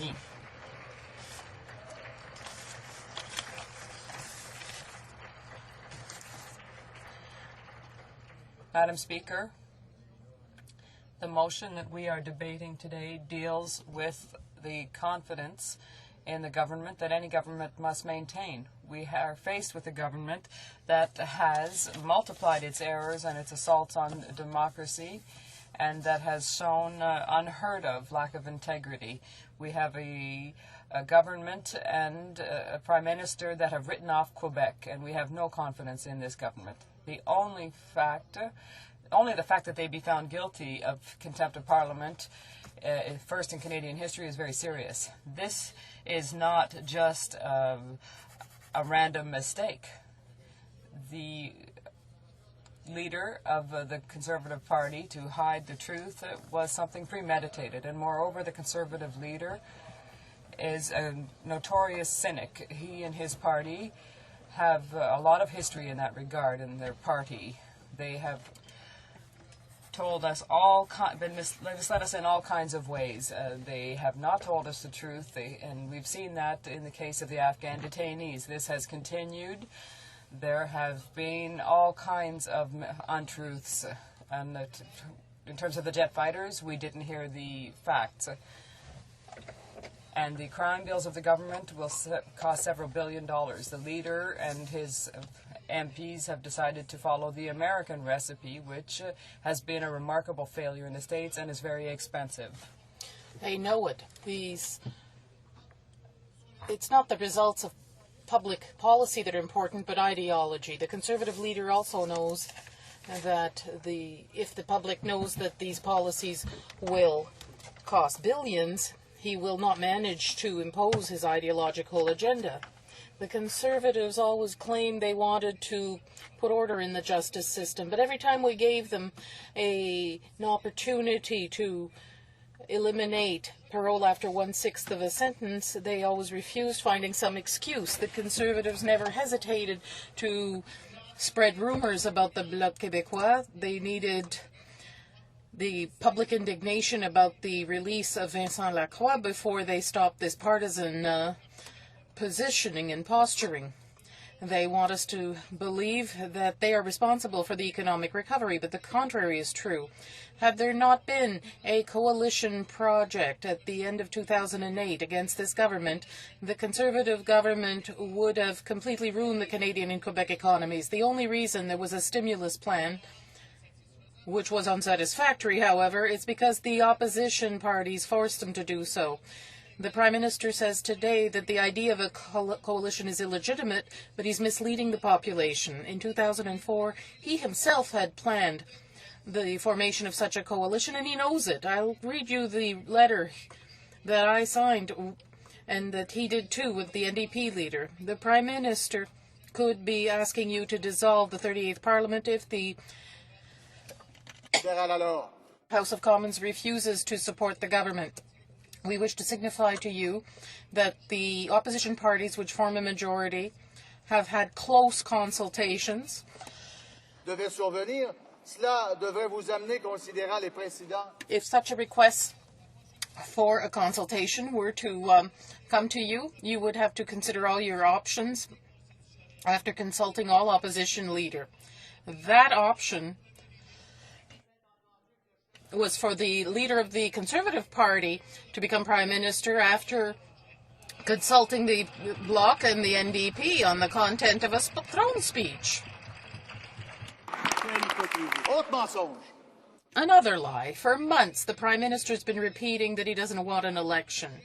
rien. Madam Speaker, the motion that we are debating today deals with the confidence in the government that any government must maintain. We are faced with a government that has multiplied its errors and its assaults on democracy, and that has shown unheard of lack of integrity. We have a government and a prime minister that have written off Quebec, and we have no confidence in this government. Only the fact that they be found guilty of contempt of Parliament, first in Canadian history, is very serious. This is not just a random mistake. The leader of the Conservative Party to hide the truth was something premeditated, and moreover, the Conservative leader is a notorious cynic. He and his party have a lot of history in that regard in their party. They have told us misled us in all kinds of ways. They have not told us the truth, and we've seen that in the case of the Afghan detainees. This has continued. There have been all kinds of untruths, and in terms of the jet fighters, we didn't hear the facts. And the crime bills of the government will cost several $billions. The leader and his MPs have decided to follow the American recipe, which has been a remarkable failure in the States and is very expensive. They know it. It's not the results of public policy that are important, but ideology. The Conservative leader also knows that if the public knows that these policies will cost billions, he will not manage to impose his ideological agenda. The Conservatives always claimed they wanted to put order in the justice system, but every time we gave them an opportunity to eliminate parole after 1/6 of a sentence, they always refused, finding some excuse. The Conservatives never hesitated to spread rumors about the Bloc Québécois. They needed the public indignation about the release of Vincent Lacroix before they stopped this partisan positioning and posturing. They want us to believe that they are responsible for the economic recovery, but the contrary is true. Had there not been a coalition project at the end of 2008 against this government, the Conservative government would have completely ruined the Canadian and Quebec economies. The only reason there was a stimulus plan, which was unsatisfactory, however, is because the opposition parties forced them to do so. The Prime Minister says today that the idea of a coalition is illegitimate, but he's misleading the population. In 2004, he himself had planned the formation of such a coalition, and he knows it. I'll read you the letter that I signed, and that he did too with the NDP leader. The Prime Minister could be asking you to dissolve the 38th Parliament if the House of Commons refuses to support the government. We wish to signify to you that the opposition parties, which form a majority, have had close consultations. If such a request for a consultation were to come to you, you would have to consider all your options after consulting all opposition leader. That option was for the leader of the Conservative Party to become Prime Minister after consulting the Bloc and the NDP on the content of a throne speech. Another lie. For months, the Prime Minister's been repeating that he doesn't want an election.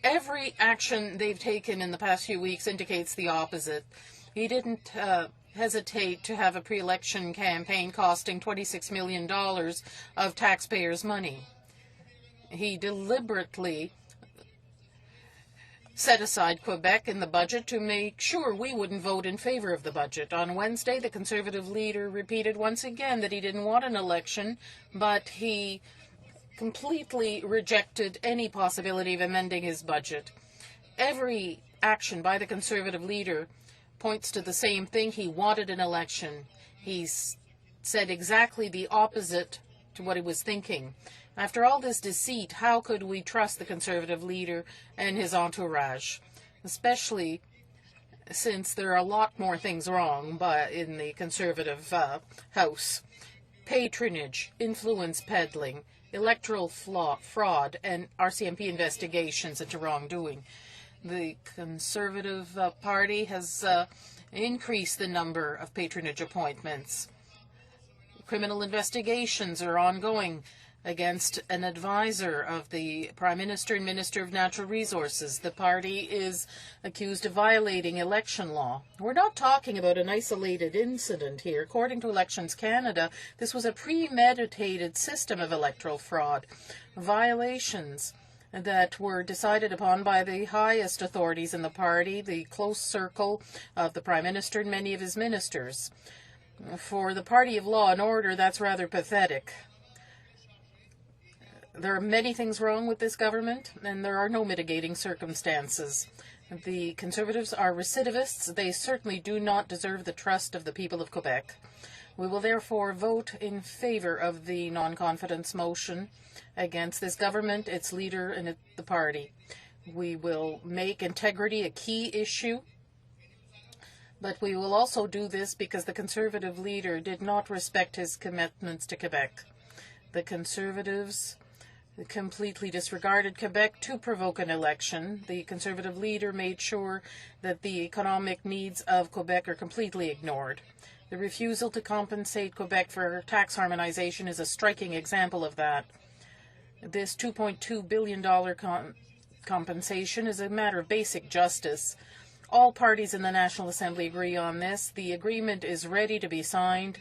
Every action they've taken in the past few weeks indicates the opposite. He didn't hesitate to have a pre-election campaign costing $26 million of taxpayers' money. He deliberately set aside Quebec in the budget to make sure we wouldn't vote in favor of the budget. On Wednesday, the Conservative leader repeated once again that he didn't want an election, but he completely rejected any possibility of amending his budget. Every action by the Conservative leader points to the same thing. He wanted an election. He's said exactly the opposite to what he was thinking. After all this deceit, how could we trust the Conservative leader and his entourage? Especially since there are a lot more things wrong in the Conservative House. Patronage, influence peddling, electoral fraud, and RCMP investigations into wrongdoing. The Conservative Party has increased the number of patronage appointments. Criminal investigations are ongoing against an advisor of the Prime Minister and Minister of Natural Resources. The party is accused of violating election law. We're not talking about an isolated incident here. According to Elections Canada, this was a premeditated system of electoral fraud. Violations that were decided upon by the highest authorities in the party, the close circle of the Prime Minister and many of his ministers. For the party of law and order, that's rather pathetic. There are many things wrong with this government, and there are no mitigating circumstances. The Conservatives are recidivists. They certainly do not deserve the trust of the people of Quebec. We will therefore vote in favour of the non-confidence motion against this government, its leader, and the party. We will make integrity a key issue, but we will also do this because the Conservative leader did not respect his commitments to Quebec. The Conservatives completely disregarded Quebec to provoke an election. The Conservative leader made sure that the economic needs of Quebec are completely ignored. The refusal to compensate Quebec for tax harmonization is a striking example of that. This $2.2 billion compensation is a matter of basic justice. All parties in the National Assembly agree on this. The agreement is ready to be signed.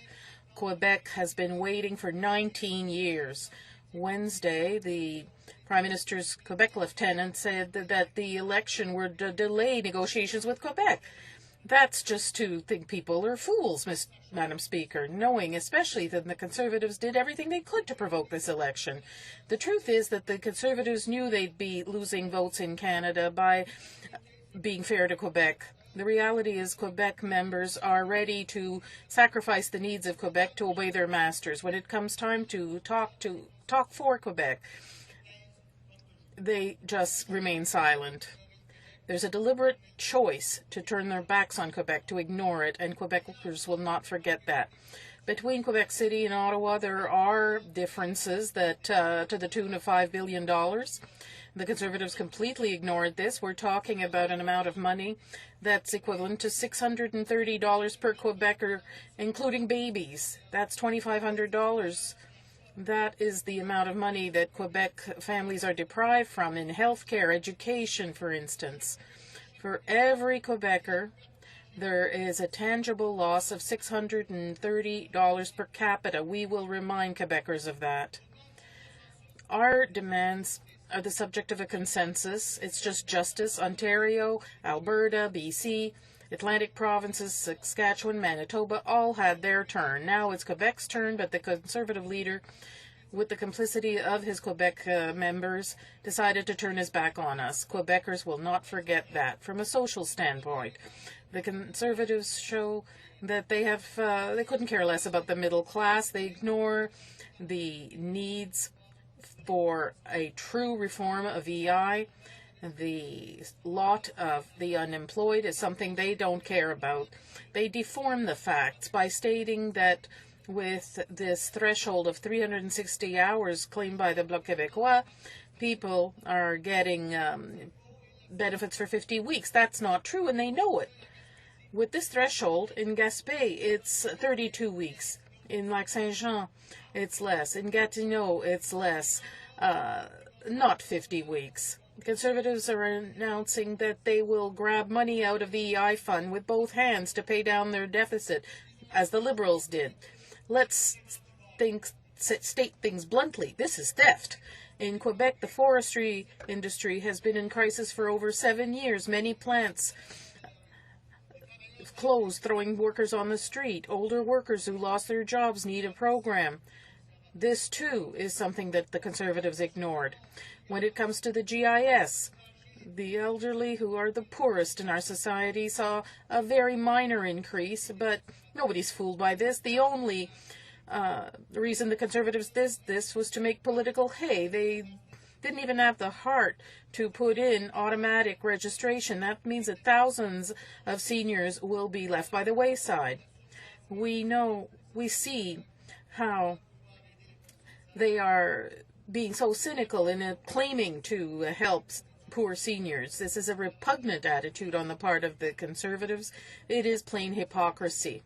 Quebec has been waiting for 19 years. Wednesday, the Prime Minister's Quebec lieutenant said that the election would delay negotiations with Quebec. That's just to think people are fools, Madam Speaker, knowing especially that the Conservatives did everything they could to provoke this election. The truth is that the Conservatives knew they'd be losing votes in Canada by being fair to Quebec. The reality is Quebec members are ready to sacrifice the needs of Quebec to obey their masters. When it comes time to talk for Quebec, they just remain silent. There's a deliberate choice to turn their backs on Quebec, to ignore it, and Quebecers will not forget that. Between Quebec City and Ottawa, there are differences that to the tune of $5 billion. The Conservatives completely ignored this. We're talking about an amount of money that's equivalent to $630 per Quebecer, including babies. That's $2,500. That is the amount of money that Quebec families are deprived from in health care, education, for instance. For every Quebecer, there is a tangible loss of $630 per capita. We will remind Quebecers of that. Our demands are the subject of a consensus. It's just justice. Ontario, Alberta, BC, Atlantic provinces, Saskatchewan, Manitoba all had their turn. Now it's Quebec's turn, but the Conservative leader, with the complicity of his Quebec members, decided to turn his back on us. Quebecers will not forget that. From a social standpoint, the Conservatives show that they couldn't care less about the middle class. They ignore the needs for a true reform of EI. The lot of the unemployed is something they don't care about. They deform the facts by stating that with this threshold of 360 hours claimed by the Bloc Québécois, people are getting benefits for 50 weeks. That's not true, and they know it. With this threshold, in Gaspé, it's 32 weeks. In Lac-Saint-Jean, it's less. In Gatineau, it's less. Not 50 weeks. Conservatives are announcing that they will grab money out of the EI fund with both hands to pay down their deficit, as the Liberals did. Let's state things bluntly. This is theft. In Quebec, the forestry industry has been in crisis for over 7 years. Many plants closed, throwing workers on the street. Older workers who lost their jobs need a program. This, too, is something that the Conservatives ignored. When it comes to the GIS, the elderly, who are the poorest in our society, saw a very minor increase, but nobody's fooled by this. The only The reason the Conservatives did this was to make political hay. They didn't even have the heart to put in automatic registration. That means that thousands of seniors will be left by the wayside. We see how they are being so cynical in claiming to help poor seniors. This is a repugnant attitude on the part of the Conservatives. It is plain hypocrisy.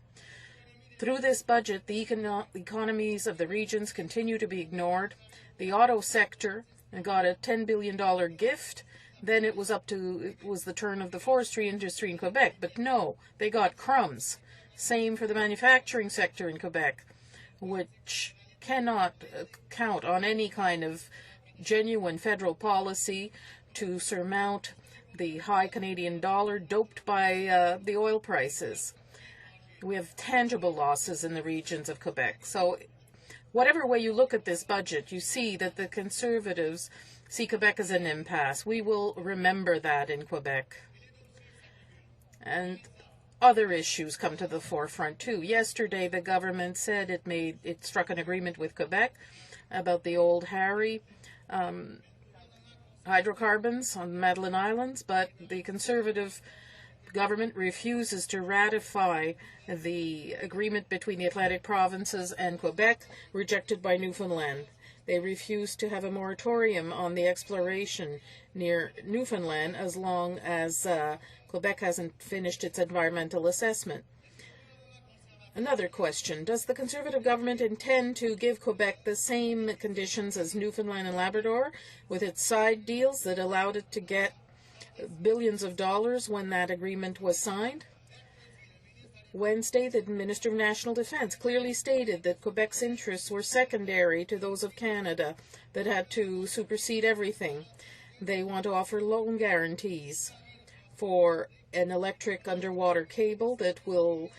Through this budget, the economies of the regions continue to be ignored. The auto sector got a $10 billion gift. Then it was the turn of the forestry industry in Quebec. But no, they got crumbs. Same for the manufacturing sector in Quebec, which cannot count on any kind of genuine federal policy to surmount the high Canadian dollar doped by the oil prices. We have tangible losses in the regions of Quebec. So whatever way you look at this budget, you see that the Conservatives see Quebec as an impasse. We will remember that in Quebec. And other issues come to the forefront too. Yesterday, the government said it struck an agreement with Quebec about the old Harry hydrocarbons on the Madeline Islands, but the Conservative government refuses to ratify the agreement between the Atlantic provinces and Quebec, rejected by Newfoundland. They refuse to have a moratorium on the exploration near Newfoundland as long as Quebec hasn't finished its environmental assessment. Another question: does the Conservative government intend to give Quebec the same conditions as Newfoundland and Labrador, with its side deals that allowed it to get billions of dollars when that agreement was signed? Wednesday, the Minister of National Defence clearly stated that Quebec's interests were secondary to those of Canada, that had to supersede everything. They want to offer loan guarantees for an electric underwater cable that will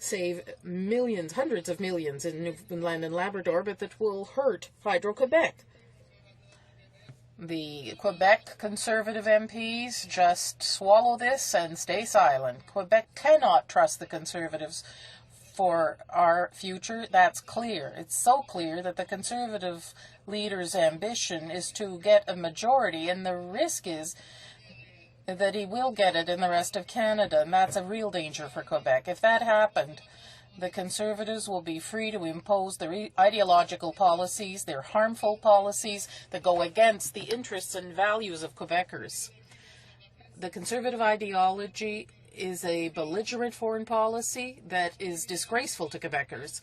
save millions, hundreds of millions in Newfoundland and Labrador, but that will hurt Hydro-Quebec. The Quebec Conservative MPs just swallow this and stay silent. Quebec cannot trust the Conservatives for our future. That's clear. It's so clear that the Conservative leader's ambition is to get a majority, and the risk is that he will get it in the rest of Canada, and that's a real danger for Quebec. If that happened, the Conservatives will be free to impose their ideological policies, their harmful policies that go against the interests and values of Quebecers. The Conservative ideology is a belligerent foreign policy that is disgraceful to Quebecers.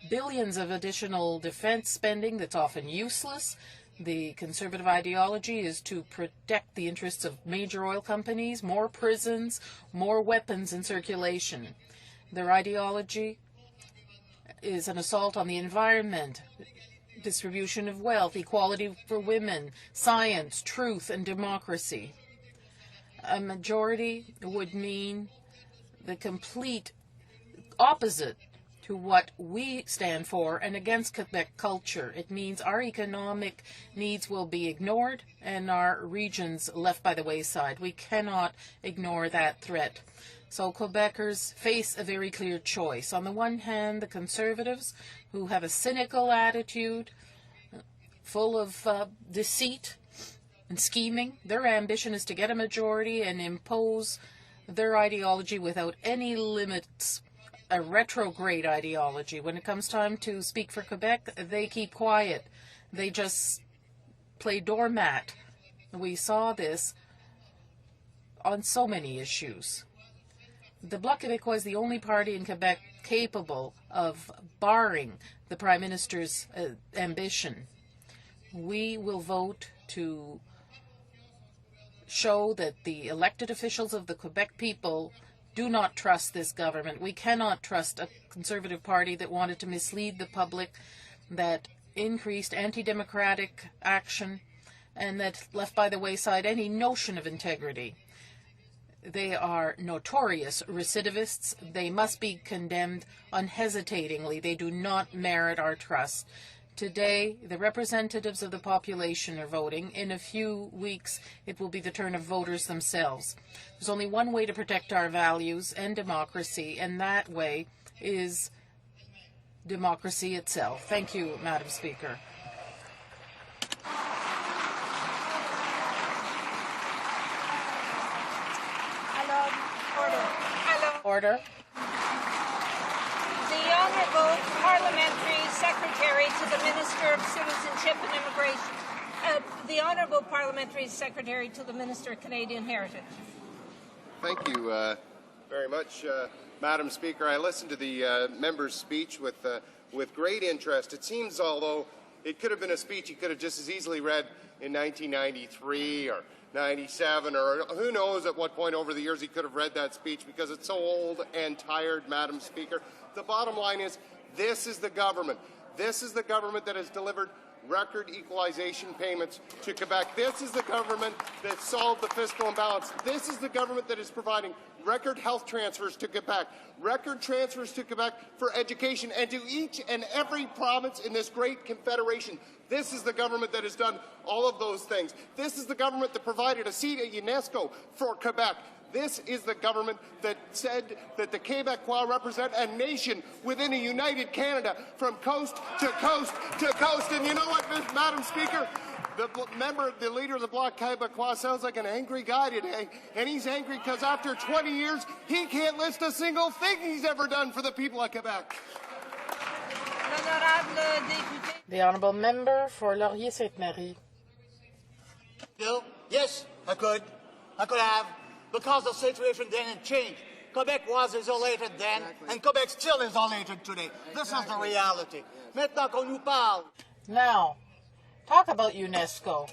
Billions of additional defense spending that's often useless. The Conservative ideology is to protect the interests of major oil companies, more prisons, more weapons in circulation. Their ideology is an assault on the environment, distribution of wealth, equality for women, science, truth, and democracy. A majority would mean the complete opposite to what we stand for and against Quebec culture. It means our economic needs will be ignored and our regions left by the wayside. We cannot ignore that threat. So Quebecers face a very clear choice. On the one hand, the Conservatives, who have a cynical attitude, full of deceit and scheming, their ambition is to get a majority and impose their ideology without any limits, a retrograde ideology. When it comes time to speak for Quebec, they keep quiet. They just play doormat. We saw this on so many issues. The Bloc Québécois is the only party in Quebec capable of barring the Prime Minister's ambition. We will vote to show that the elected officials of the Quebec people do not trust this government. We cannot trust a Conservative party that wanted to mislead the public, that increased anti-democratic action, and that left by the wayside any notion of integrity. They are notorious recidivists. They must be condemned unhesitatingly. They do not merit our trust. Today, the representatives of the population are voting. In a few weeks, it will be the turn of voters themselves. There's only one way to protect our values and democracy, and that way is democracy itself. Thank you, Madam Speaker. Order. The Honourable Parliamentary Secretary to the Minister of Citizenship and Immigration. The Honourable Parliamentary Secretary to the Minister of Canadian Heritage. Thank you very much, Madam Speaker. I listened to the member's speech with great interest. It seems, although it could have been a speech he could have just as easily read in 1993 or 97, or who knows at what point over the years he could have read that speech, because it's so old and tired, Madam Speaker. The bottom line is, this is the government. This is the government that has delivered record equalization payments to Quebec. This is the government that solved the fiscal imbalance. This is the government that is providing record health transfers to Quebec, record transfers to Quebec for education, and to each and every province in this great confederation. This is the government that has done all of those things. This is the government that provided a seat at UNESCO for Quebec. This is the government that said that the Québécois represent a nation within a united Canada from coast to coast to coast. And you know what, Madam Speaker? The leader of the Bloc Québécois sounds like an angry guy today, and he's angry because after 20 years, he can't list a single thing he's ever done for the people of Quebec. The Honourable Member for Laurier-Sainte-Marie. No? Yes, I could have, because the situation didn't change. Quebec was isolated then, and Quebec still is isolated today. This is the reality. Maintenant qu'on nous parle. Now, talk about UNESCO.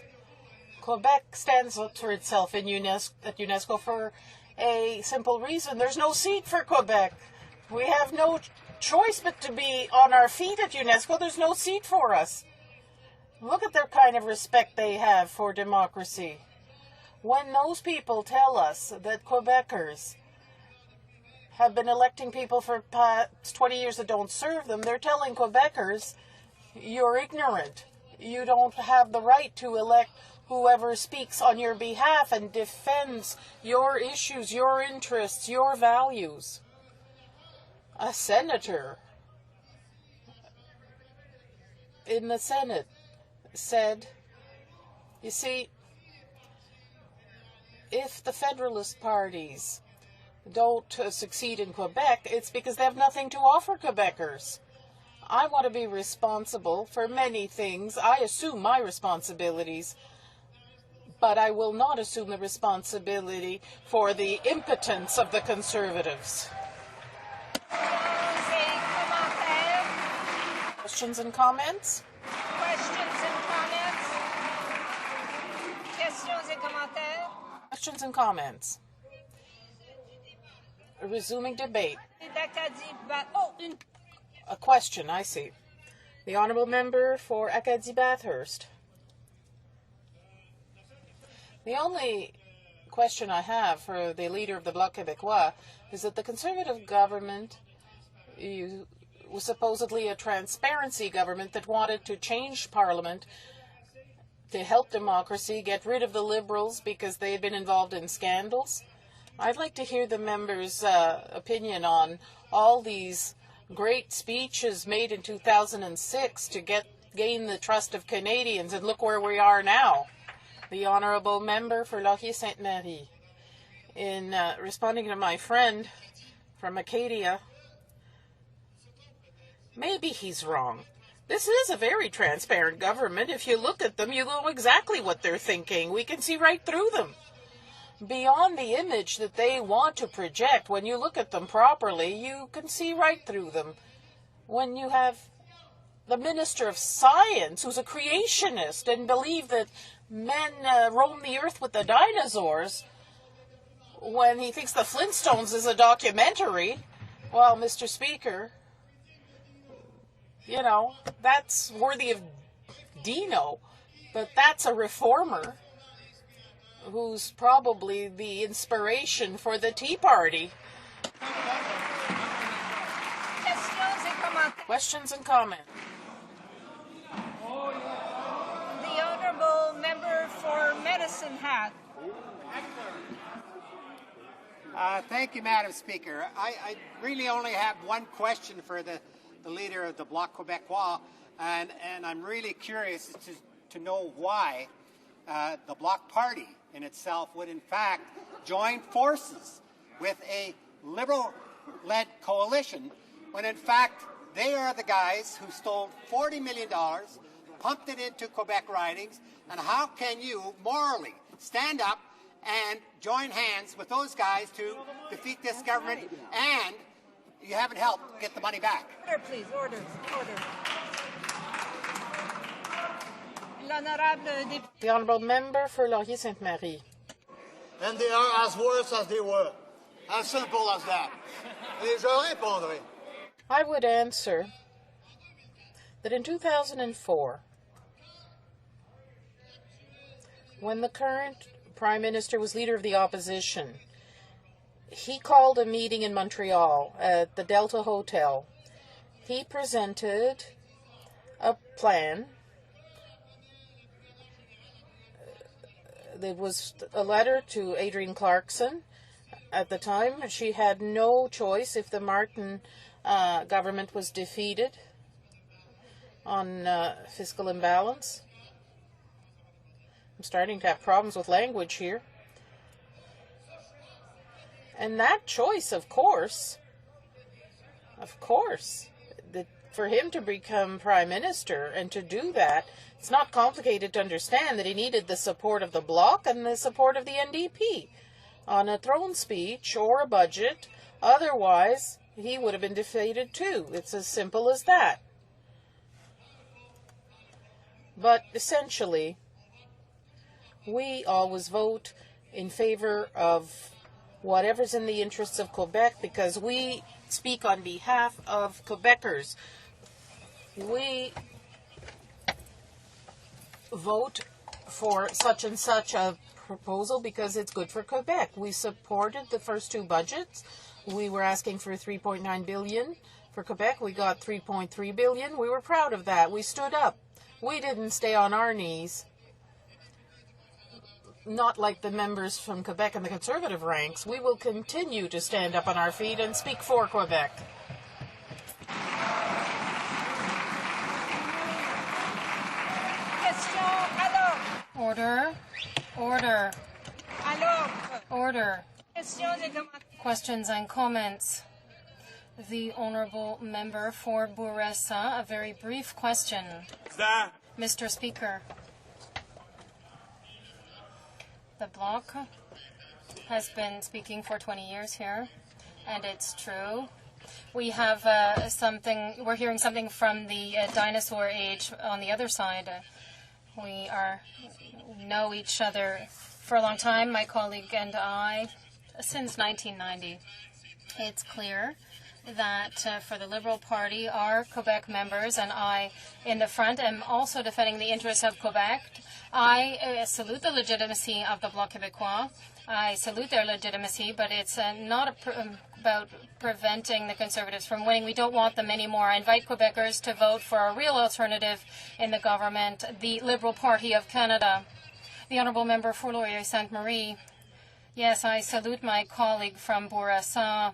Quebec stands up for itself in at UNESCO for a simple reason. There's no seat for Quebec. We have no choice but to be on our feet at UNESCO. There's no seat for us. Look at the kind of respect they have for democracy. When those people tell us that Quebecers have been electing people for past 20 years that don't serve them, they're telling Quebecers, you're ignorant. You don't have the right to elect whoever speaks on your behalf and defends your issues, your interests, your values. A senator in the Senate said, you see, if the Federalist parties don't succeed in Quebec, it's because they have nothing to offer Quebecers. I want to be responsible for many things. I assume my responsibilities, but I will not assume the responsibility for the impotence of the Conservatives. Questions and comments? Questions and comments? Questions et commentaires? Questions and comments. Resuming debate. A question, I see. The Honourable Member for Acadie-Bathurst. The only question I have for the Leader of the Bloc Québécois is that the Conservative government was supposedly a transparency government that wanted to change Parliament to help democracy, get rid of the Liberals because they had been involved in scandals. I'd like to hear the member's opinion on all these great speeches made in 2006 to gain the trust of Canadians, and look where we are now. The Honourable Member for Laurier-Sainte-Marie. In responding to my friend from Acadia, maybe he's wrong. This is a very transparent government. If you look at them, you know exactly what they're thinking. We can see right through them. Beyond the image that they want to project, when you look at them properly, you can see right through them. When you have the Minister of Science, who's a creationist and believe that men roam the earth with the dinosaurs, when he thinks the Flintstones is a documentary, well, Mr. Speaker, you know, that's worthy of Dino, but that's a reformer who's probably the inspiration for the Tea Party. Questions and comments. The Honourable Member for Medicine Hat. Thank you, Madam Speaker. I really only have one question for the the leader of the Bloc Québécois, and I'm really curious to know why the Bloc Party in itself would in fact join forces with a Liberal-led coalition when in fact they are the guys who stole $40 million, pumped it into Quebec ridings, and how can you morally stand up and join hands with those guys to defeat this government, and you haven't helped get the money back? Order, please. Order. The Honourable Member for Laurier-Sainte-Marie. And they are as worse as they were. As simple as that. Et je répondrai. I would answer that in 2004, when the current Prime Minister was Leader of the Opposition, he called a meeting in Montreal at the Delta Hotel. He presented a plan. There was a letter to Adrienne Clarkson. At the time, she had no choice if the Martin government was defeated on fiscal imbalance. I'm starting to have problems with language here. And that choice, of course, for him to become Prime Minister and to do that, it's not complicated to understand that he needed the support of the Bloc and the support of the NDP on a throne speech or a budget. Otherwise, he would have been defeated too. It's as simple as that. But essentially, we always vote in favor of whatever's in the interests of Quebec because we speak on behalf of Quebecers. We vote for such and such a proposal because it's good for Quebec. We supported the first two budgets. We were asking for $3.9 billion for Quebec. We got $3.3 billion. We were proud of that. We stood up. We didn't stay on our knees. Not like the members from Quebec and the Conservative ranks. We will continue to stand up on our feet and speak for Quebec. Order. Order. Order. Questions and comments. The Honourable Member for Bourassa, a very brief question. Mr. Speaker, the Bloc has been speaking for 20 years here, and it's true. We have we're hearing something from the dinosaur age on the other side. We know each other for a long time, my colleague and I, since 1990. It's clear that for the Liberal Party, our Quebec members, and I in the front am also defending the interests of Quebec. I salute the legitimacy of the Bloc Québécois. I salute their legitimacy, but it's not about preventing the Conservatives from winning. We don't want them anymore. I invite Quebecers to vote for a real alternative in the government, the Liberal Party of Canada. The Honourable Member for Laurier-Sainte-Marie. Yes, I salute my colleague from Bourassa.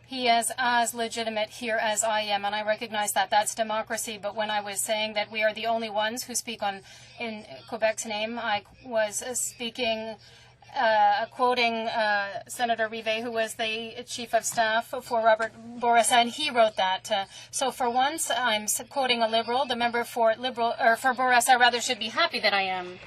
He is as legitimate here as I am, and I recognize that. That's democracy. But when I was saying that we are the only ones who speak in Quebec's name, I was speaking, quoting Senator Rivet, who was the chief of staff for Robert Bourassa, and he wrote that. So for once, I'm quoting a Liberal. The member for Bourassa rather should be happy that I am.